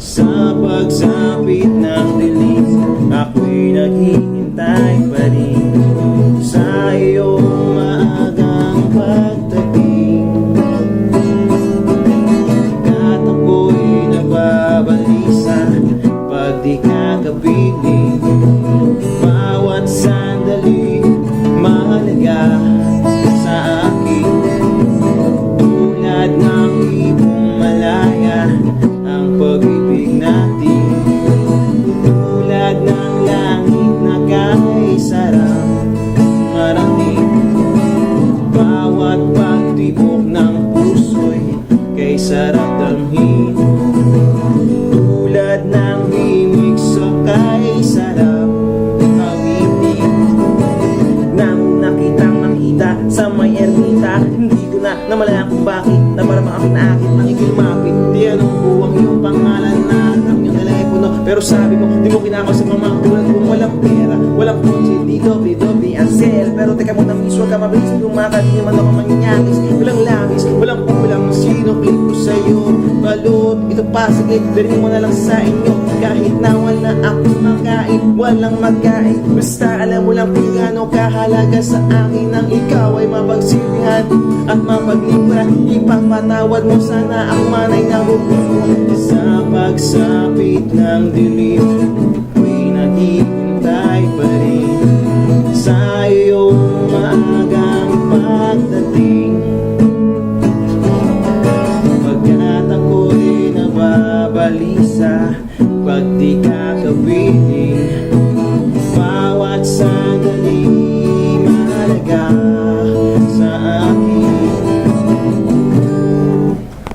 Sa pagsapit ng dilim, ako'y naghihintay pa rin sa iyong maagang pagdating. At ako'y nababalisa pag di ka kapiling. Bawat sandali mahalaga sa akin, tulad ng ibong malaya ang pag-ibig natin, tulad ng langit na kahit sarap marating. Bawat pagtibok ng puso'y kay sarap damhin, tulad ng himig sa kay sarap awitin. Nang nakitang makita sa may ermita, hindi ko na namalayan kung bakit na parang akin nang ikilmapit. Di anong buwang iyong pangalan na ang iyong telepono, pero sabi mo, di mo kinakaw sa mga tulad kung walang pera, walang kotse, di dobi ang sale. Pero teka muna miss, huwag ka mabilis lumakad, di naman ako mangyayakis. Walang labis, walang kulang, sino click ko sa'yo balot, ito pa sige, dalhin mo na lang sa inyo. Kahit na wala akong makain, walang magkain, basta alam mo lang kung gaano kahalaga sa akin ang ikaw ay mapagsilbihan at mapaglingkuran. Ipapatawad mo sana ang manay na bubong. Sa pagsapit ng dilim, ako'y naghihintay pa rin sa iyong maagang pagdating. Pagkat ako'y nababalisa